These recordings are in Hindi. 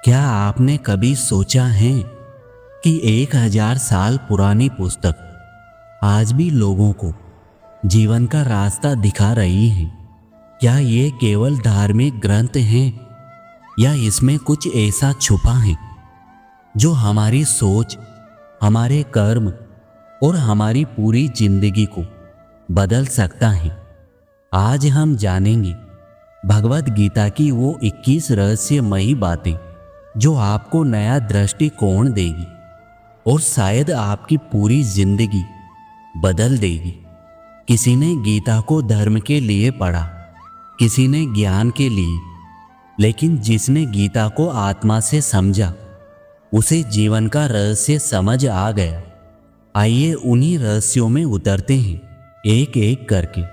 क्या आपने कभी सोचा है कि 1000 साल पुरानी पुस्तक आज भी लोगों को जीवन का रास्ता दिखा रही है? क्या ये केवल धार्मिक ग्रंथ हैं या इसमें कुछ ऐसा छुपा है जो हमारी सोच, हमारे कर्म और हमारी पूरी जिंदगी को बदल सकता है? आज हम जानेंगे भगवत गीता की वो 21 रहस्यमयी बातें जो आपको नया दृष्टिकोण देगी और शायद आपकी पूरी जिंदगी बदल देगी। किसी ने गीता को धर्म के लिए पढ़ा, किसी ने ज्ञान के लिए, लेकिन जिसने गीता को आत्मा से समझा उसे जीवन का रहस्य समझ आ गया। आइए उन्हीं रहस्यों में उतरते हैं एक एक करके।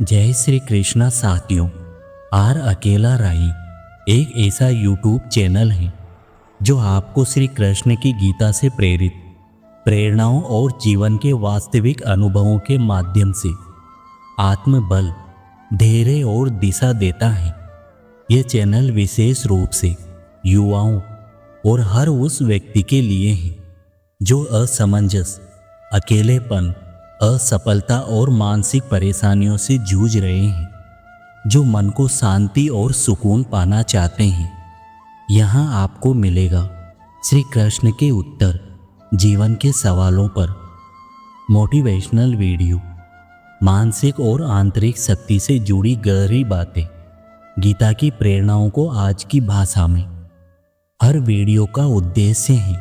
जय श्री कृष्णा साथियों, आर अकेला राही एक ऐसा यूट्यूब चैनल है जो आपको श्री कृष्ण की गीता से प्रेरित प्रेरणाओं और जीवन के वास्तविक अनुभवों के माध्यम से आत्मबल, धैर्य और दिशा देता है। ये चैनल विशेष रूप से युवाओं और हर उस व्यक्ति के लिए है जो असमंजस, अकेलेपन, असफलता और मानसिक परेशानियों से जूझ रहे हैं, जो मन को शांति और सुकून पाना चाहते हैं। यहाँ आपको मिलेगा श्री कृष्ण के उत्तर जीवन के सवालों पर, मोटिवेशनल वीडियो, मानसिक और आंतरिक शक्ति से जुड़ी गहरी बातें, गीता की प्रेरणाओं को आज की भाषा में। हर वीडियो का उद्देश्य है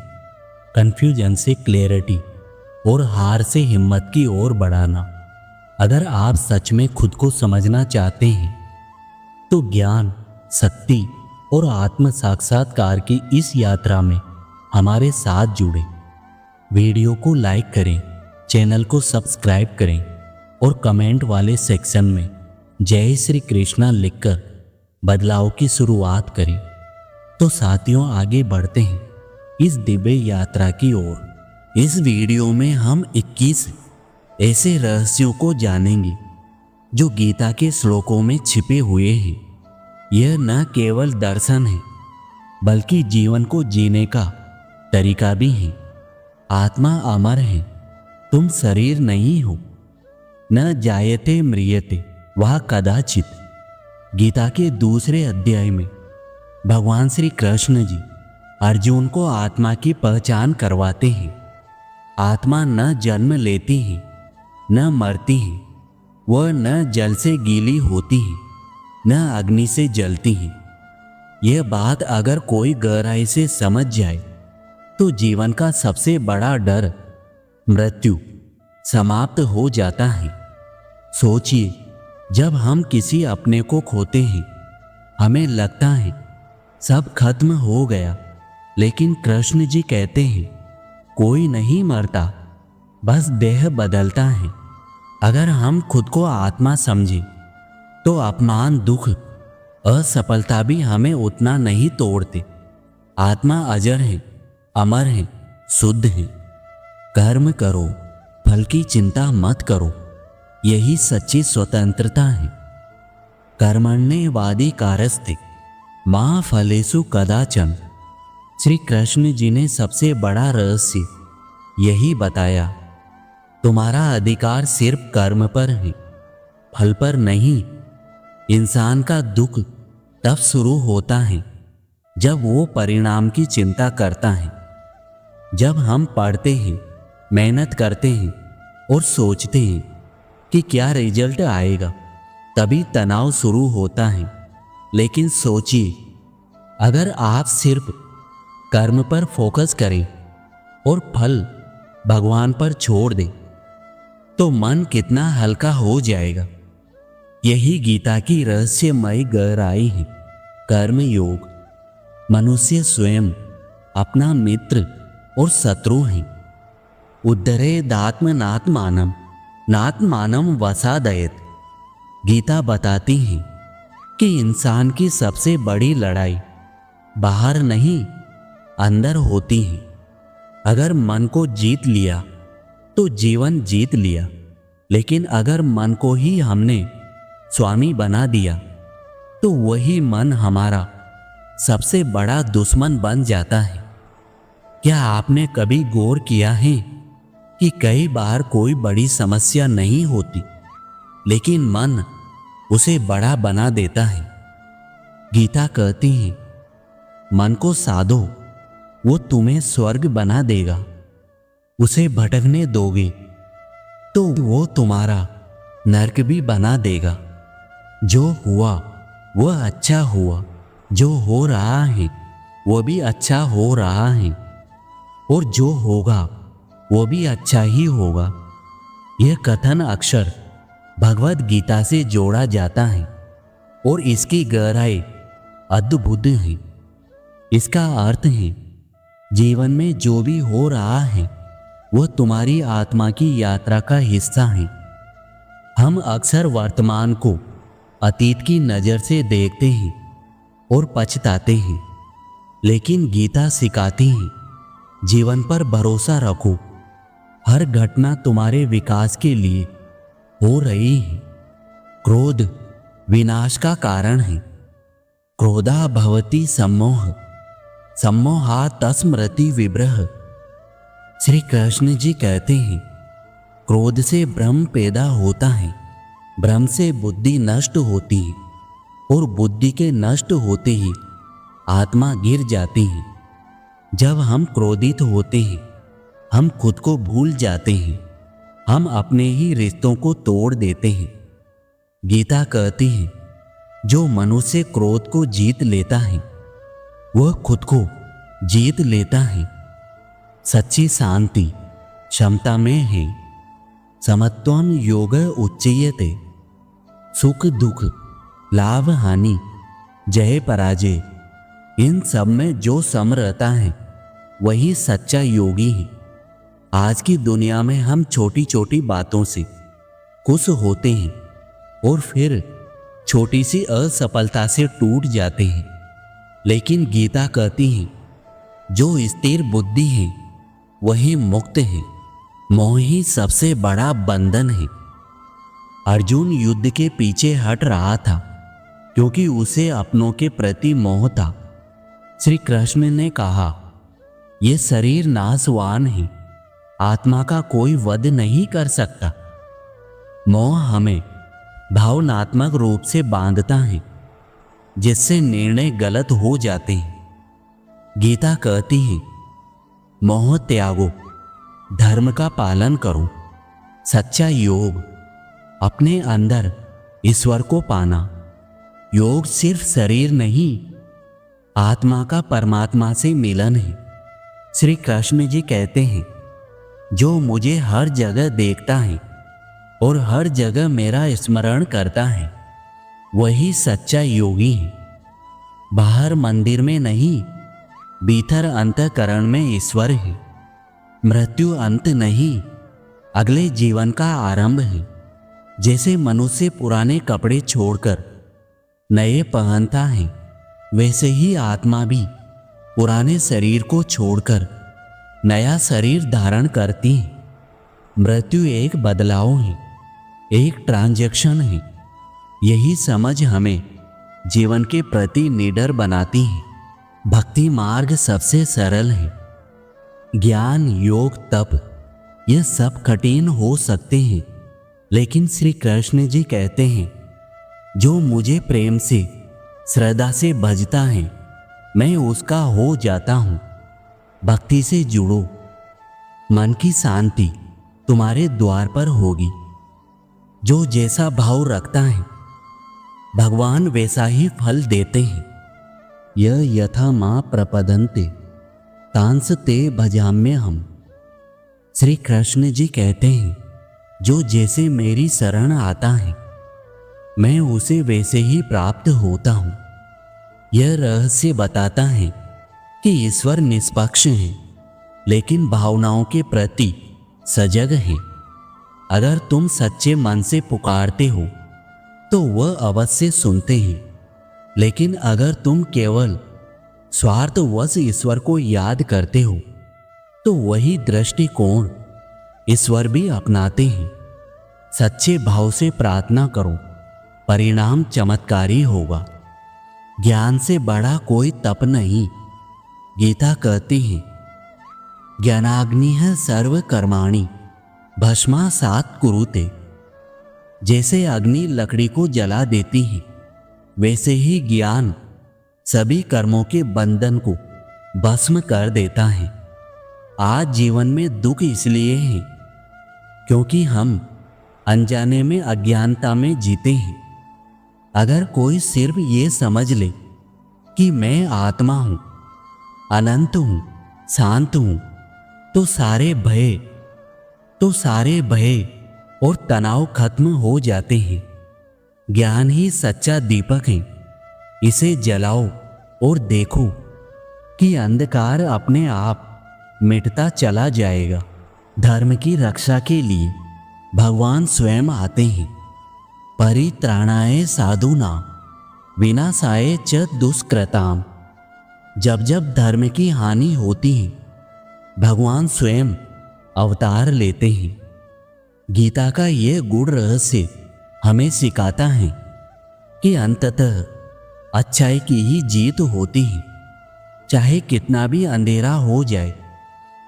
कन्फ्यूजन से क्लैरिटी और हार से हिम्मत की ओर बढ़ाना। अगर आप सच में खुद को समझना चाहते हैं तो ज्ञान, शक्ति और आत्म साक्षात्कार की इस यात्रा में हमारे साथ जुड़े। वीडियो को लाइक करें, चैनल को सब्सक्राइब करें और कमेंट वाले सेक्शन में जय श्री कृष्णा लिखकर बदलाव की शुरुआत करें। तो साथियों, आगे बढ़ते हैं इस दिव्य यात्रा की ओर। इस वीडियो में हम 21 ऐसे रहस्यों को जानेंगे जो गीता के श्लोकों में छिपे हुए हैं। यह न केवल दर्शन है बल्कि जीवन को जीने का तरीका भी है। आत्मा अमर है, तुम शरीर नहीं हो। न जायते म्रियते वह कदाचित। गीता के दूसरे अध्याय में भगवान श्री कृष्ण जी अर्जुन को आत्मा की पहचान करवाते हैं। आत्मा न जन्म लेती है, न मरती है, वह न जल से गीली होती है, न अग्नि से जलती है। यह बात अगर कोई गहराई से समझ जाए तो जीवन का सबसे बड़ा डर, मृत्यु, समाप्त हो जाता है। सोचिए, जब हम किसी अपने को खोते हैं, हमें लगता है सब खत्म हो गया, लेकिन कृष्ण जी कहते हैं कोई नहीं मरता, बस देह बदलता है। अगर हम खुद को आत्मा समझें तो अपमान, दुख, असफलता भी हमें उतना नहीं तोड़ते। आत्मा अजर है, अमर है, शुद्ध है। कर्म करो, फल की चिंता मत करो, यही सच्ची स्वतंत्रता है। कर्मण्येवाधिकारस्ते मा फलेषु कदाचन। श्री कृष्ण जी ने सबसे बड़ा रहस्य यही बताया। तुम्हारा अधिकार सिर्फ कर्म पर है, फल पर नहीं। इंसान का दुख तब शुरू होता है जब वो परिणाम की चिंता करता है। जब हम पढ़ते हैं, मेहनत करते हैं और सोचते हैं कि क्या रिजल्ट आएगा, तभी तनाव शुरू होता है। लेकिन सोचिए, अगर आप सिर्फ कर्म पर फोकस करें और फल भगवान पर छोड़ दें तो मन कितना हल्का हो जाएगा। यही गीता की रहस्यमयी गहराई है। कर्म योग। मनुष्य स्वयं अपना मित्र और शत्रु है। उद्धरेदात्मनात्मानं नात्मानं वसादयेत्। गीता बताती है कि इंसान की सबसे बड़ी लड़ाई बाहर नहीं, अंदर होती है। अगर मन को जीत लिया तो जीवन जीत लिया, लेकिन अगर मन को ही हमने स्वामी बना दिया तो वही मन हमारा सबसे बड़ा दुश्मन बन जाता है। क्या आपने कभी गौर किया है कि कई बार कोई बड़ी समस्या नहीं होती, लेकिन मन उसे बड़ा बना देता है। गीता कहती है, मन को साधो, वो तुम्हें स्वर्ग बना देगा। उसे भटकने दोगे तो वो तुम्हारा नरक भी बना देगा। जो हुआ वह अच्छा हुआ, जो हो रहा है वो भी अच्छा हो रहा है, और जो होगा वो भी अच्छा ही होगा। यह कथन अक्सर भगवद गीता से जोड़ा जाता है और इसकी गहराई अद्भुत है। इसका अर्थ है, जीवन में जो भी हो रहा है वह तुम्हारी आत्मा की यात्रा का हिस्सा है। हम अक्सर वर्तमान को अतीत की नज़र से देखते हैं और पछताते हैं, लेकिन गीता सिखाती है, जीवन पर भरोसा रखो। हर घटना तुम्हारे विकास के लिए हो रही है। क्रोध विनाश का कारण है। क्रोधा भवति सम्मोह, सम्मोहात् स्मृति विभ्रह। श्री कृष्ण जी कहते हैं, क्रोध से भ्रम पैदा होता है, भ्रम से बुद्धि नष्ट होती है, और बुद्धि के नष्ट होते ही आत्मा गिर जाती है। जब हम क्रोधित होते हैं, हम खुद को भूल जाते हैं, हम अपने ही रिश्तों को तोड़ देते हैं। गीता कहती है, जो मनुष्य क्रोध को जीत लेता है वह खुद को जीत लेता है। सच्ची शांति क्षमता में है। समत्वं योग उच्यते। सुख दुख, लाभ हानि, जय पराजय, इन सब में जो सम रहता है वही सच्चा योगी है। आज की दुनिया में हम छोटी छोटी बातों से खुश होते हैं और फिर छोटी सी असफलता से टूट जाते हैं, लेकिन गीता कहती है, जो स्थिर बुद्धि है वही मुक्त है। मोह ही सबसे बड़ा बंधन है। अर्जुन युद्ध के पीछे हट रहा था क्योंकि उसे अपनों के प्रति मोह था। श्री कृष्ण ने कहा, यह शरीर नाशवान है, आत्मा का कोई वध नहीं कर सकता। मोह हमें भावनात्मक रूप से बांधता है, जिससे निर्णय गलत हो जाते हैं। गीता कहती है, मोह त्यागो, धर्म का पालन करो। सच्चा योग अपने अंदर ईश्वर को पाना। योग सिर्फ शरीर नहीं, आत्मा का परमात्मा से मिलन है। श्री कृष्ण जी कहते हैं, जो मुझे हर जगह देखता है और हर जगह मेरा स्मरण करता है वही सच्चा योगी है। बाहर मंदिर में नहीं, भीतर अंतःकरण में ईश्वर है। मृत्यु अंत नहीं, अगले जीवन का आरंभ है। जैसे मनुष्य पुराने कपड़े छोड़कर नए पहनता है, वैसे ही आत्मा भी पुराने शरीर को छोड़कर नया शरीर धारण करती है। मृत्यु एक बदलाव है, एक ट्रांजैक्शन है। यही समझ हमें जीवन के प्रति निडर बनाती है। भक्ति मार्ग सबसे सरल है। ज्ञान, योग, तप ये सब कठिन हो सकते हैं, लेकिन श्री कृष्ण जी कहते हैं, जो मुझे प्रेम से श्रद्धा से भजता है मैं उसका हो जाता हूँ। भक्ति से जुड़ो, मन की शांति तुम्हारे द्वार पर होगी। जो जैसा भाव रखता है भगवान वैसा ही फल देते हैं। यह यथा मां प्रपदन्ते तांस ते भजाम्य हम। श्री कृष्ण जी कहते हैं, जो जैसे मेरी शरण आता है मैं उसे वैसे ही प्राप्त होता हूँ। यह रहस्य बताता है कि ईश्वर निष्पक्ष है, लेकिन भावनाओं के प्रति सजग है। अगर तुम सच्चे मन से पुकारते हो तो वह अवश्य सुनते हैं, लेकिन अगर तुम केवल स्वार्थवश ईश्वर को याद करते हो तो वही दृष्टिकोण ईश्वर भी अपनाते हैं। सच्चे भाव से प्रार्थना करो, परिणाम चमत्कारी होगा। ज्ञान से बड़ा कोई तप नहीं। गीता कहती है, ज्ञानाग्नि सर्व कर्माणि भस्मासात् कुरुते। जैसे अग्नि लकड़ी को जला देती है, वैसे ही ज्ञान सभी कर्मों के बंधन को भस्म कर देता है। आज जीवन में दुख इसलिए है क्योंकि हम अनजाने में अज्ञानता में जीते हैं। अगर कोई सिर्फ ये समझ ले कि मैं आत्मा हूं, अनंत हूं, शांत हूं, तो सारे भय और तनाव खत्म हो जाते हैं। ज्ञान ही सच्चा दीपक है। इसे जलाओ और देखो कि अंधकार अपने आप मिटता चला जाएगा। धर्म की रक्षा के लिए भगवान स्वयं आते हैं। परित्राणाय साधूनां विनाशाय च दुष्कृताम्। जब जब धर्म की हानि होती है, भगवान स्वयं अवतार लेते हैं। गीता का ये गूढ़ रहस्य हमें सिखाता है कि अंततः अच्छाई की ही जीत होती है। चाहे कितना भी अंधेरा हो जाए,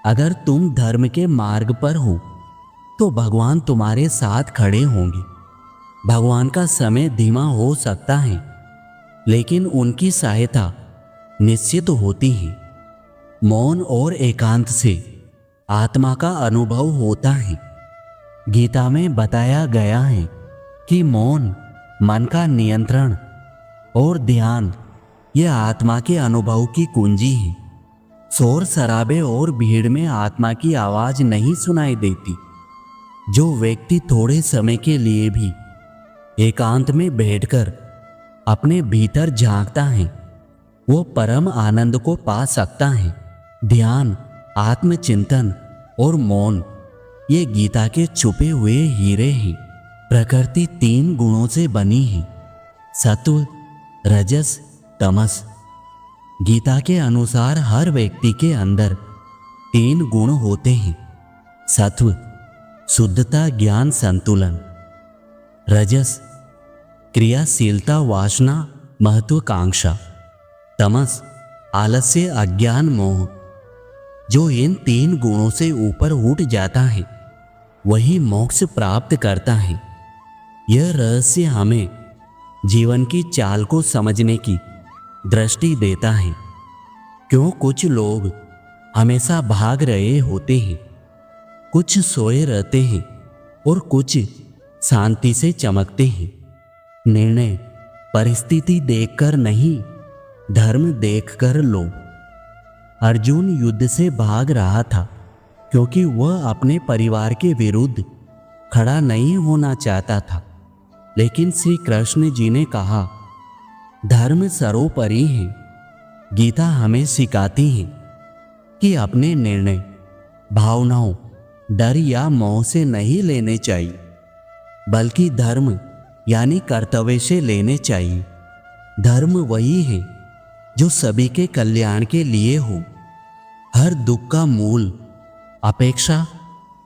अगर तुम धर्म के मार्ग पर हो तो भगवान तुम्हारे साथ खड़े होंगे। भगवान का समय धीमा हो सकता है, लेकिन उनकी सहायता निश्चित होती है। मौन और एकांत से आत्मा का अनुभव होता है। गीता में बताया गया है कि मौन मन का नियंत्रण और ध्यान यह आत्मा के अनुभव की कुंजी है। शोर शराबे और भीड़ में आत्मा की आवाज नहीं सुनाई देती। जो व्यक्ति थोड़े समय के लिए भी एकांत में बैठकर अपने भीतर झांकता है, वो परम आनंद को पा सकता है। ध्यान, आत्मचिंतन और मौन ये गीता के छुपे हुए हीरे हैं। प्रकृति 3 गुणों से बनी है, सत्व, रजस, तमस। गीता के अनुसार हर व्यक्ति के अंदर 3 गुण होते हैं। सत्व, शुद्धता, ज्ञान, संतुलन। रजस, क्रियाशीलता, वासना, महत्वाकांक्षा। तमस, आलस्य, अज्ञान, मोह। जो इन 3 गुणों से ऊपर उठ जाता है, वही मोक्ष प्राप्त करता है। यह रहस्य हमें जीवन की चाल को समझने की दृष्टि देता है। क्यों कुछ लोग हमेशा भाग रहे होते हैं, कुछ सोए रहते हैं और कुछ शांति से चमकते हैं। निर्णय परिस्थिति देखकर नहीं, धर्म देखकर लो। अर्जुन युद्ध से भाग रहा था क्योंकि वह अपने परिवार के विरुद्ध खड़ा नहीं होना चाहता था। लेकिन श्री कृष्ण जी ने कहा, धर्म सर्वोपरि है। गीता हमें सिखाती है कि अपने निर्णय भावनाओं, डर या मोह से नहीं लेने चाहिए, बल्कि धर्म यानी कर्तव्य से लेने चाहिए। धर्म वही है जो सभी के कल्याण के लिए हो। हर दुख का मूल अपेक्षा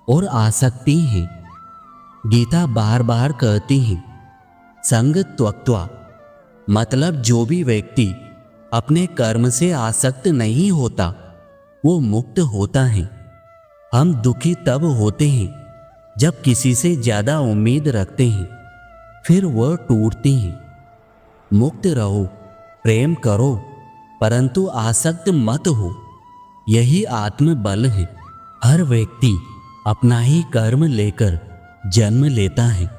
और आसक्ति है। गीता बार बार कहती है, संग त्यक्त्वा, मतलब जो भी व्यक्ति अपने कर्म से आसक्त नहीं होता, वो मुक्त होता है। हम दुखी तब होते हैं जब किसी से ज्यादा उम्मीद रखते हैं, फिर वह टूटती हैं। मुक्त रहो, प्रेम करो, परंतु आसक्त मत हो। यही आत्मबल है। हर व्यक्ति अपना ही कर्म लेकर जन्म लेता है।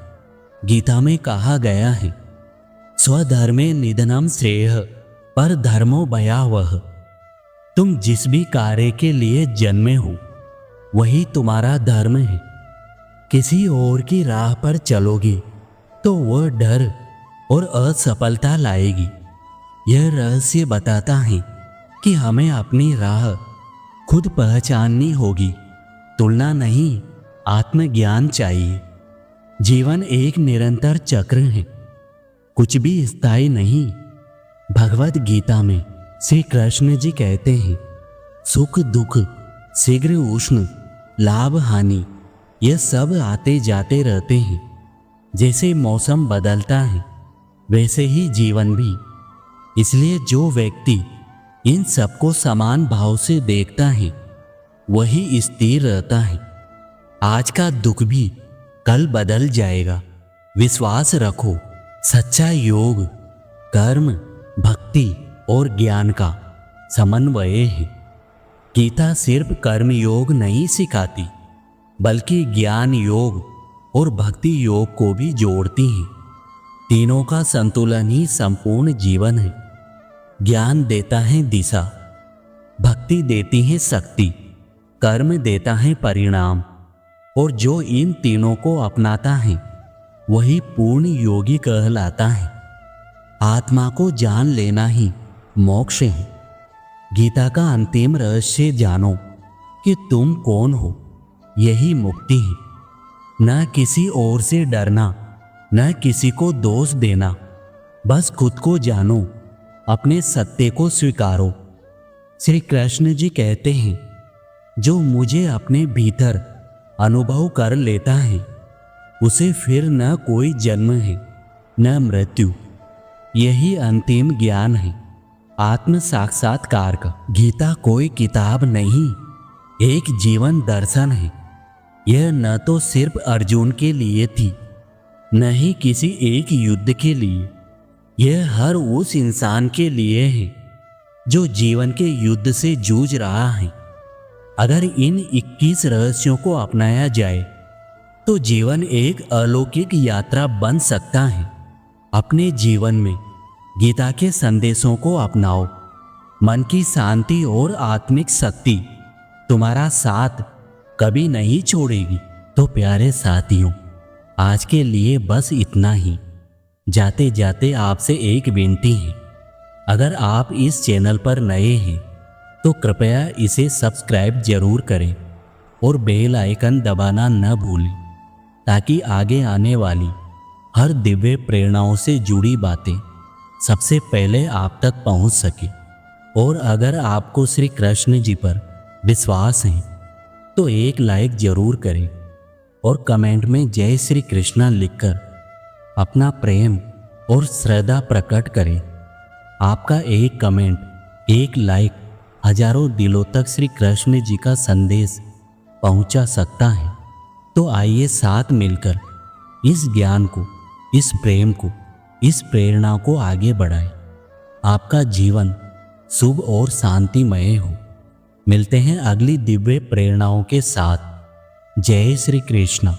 गीता में कहा गया है, स्वधर्मे निधनम श्रेयः पर धर्मो भयावह। तुम जिस भी कार्य के लिए जन्मे हो, वही तुम्हारा धर्म है। किसी और की राह पर चलोगे तो वह डर और असफलता लाएगी। यह रहस्य बताता है कि हमें अपनी राह खुद पहचाननी होगी। तुलना नहीं, आत्मज्ञान चाहिए। जीवन एक निरंतर चक्र है, कुछ भी स्थायी नहीं। भगवत गीता में श्री कृष्ण जी कहते हैं, सुख दुख, शीघ्र उष्ण, लाभ हानि, यह सब आते जाते रहते हैं। जैसे मौसम बदलता है, वैसे ही जीवन भी। इसलिए जो व्यक्ति इन सबको समान भाव से देखता है वही स्थिर रहता है। आज का दुख भी कल बदल जाएगा। विश्वास रखो, सच्चा योग कर्म, भक्ति और ज्ञान का समन्वय है। गीता सिर्फ कर्म योग नहीं सिखाती, बल्कि ज्ञान योग और भक्ति योग को भी जोड़ती है। तीनों का संतुलन ही संपूर्ण जीवन है। ज्ञान देता है दिशा, भक्ति देती है शक्ति, कर्म देता है परिणाम, और जो इन तीनों को अपनाता है वही पूर्ण योगी कहलाता है। आत्मा को जान लेना ही मोक्ष है। गीता का अंतिम रहस्य जानो कि तुम कौन हो, यही मुक्ति है। न किसी और से डरना, न किसी को दोष देना, बस खुद को जानो, अपने सत्य को स्वीकारो। श्री कृष्ण जी कहते हैं, जो मुझे अपने भीतर अनुभव कर लेता है उसे फिर न कोई जन्म है न मृत्यु। यही अंतिम ज्ञान है, आत्म साक्षात्कार का। गीता कोई किताब नहीं, एक जीवन दर्शन है। यह न तो सिर्फ अर्जुन के लिए थी, न ही किसी एक युद्ध के लिए। यह हर उस इंसान के लिए है जो जीवन के युद्ध से जूझ रहा है। अगर इन 21 रहस्यों को अपनाया जाए तो जीवन एक अलौकिक यात्रा बन सकता है। अपने जीवन में गीता के संदेशों को अपनाओ। मन की शांति और आत्मिक शक्ति तुम्हारा साथ कभी नहीं छोड़ेगी। तो प्यारे साथियों, आज के लिए बस इतना ही। जाते जाते आपसे एक विनती है, अगर आप इस चैनल पर नए हैं तो कृपया इसे सब्सक्राइब जरूर करें और बेल आइकन दबाना न भूलें, ताकि आगे आने वाली हर दिव्य प्रेरणाओं से जुड़ी बातें सबसे पहले आप तक पहुंच सके। और अगर आपको श्री कृष्ण जी पर विश्वास है तो एक लाइक जरूर करें और कमेंट में जय श्री कृष्णा लिखकर अपना प्रेम और श्रद्धा प्रकट करें। आपका एक कमेंट, एक लाइक हजारों दिलों तक श्री कृष्ण जी का संदेश पहुंचा सकता है। तो आइए साथ मिलकर इस ज्ञान को, इस प्रेम को, इस प्रेरणा को आगे बढ़ाएं। आपका जीवन शुभ और शांतिमय हो। मिलते हैं अगली दिव्य प्रेरणाओं के साथ। जय श्री कृष्ण।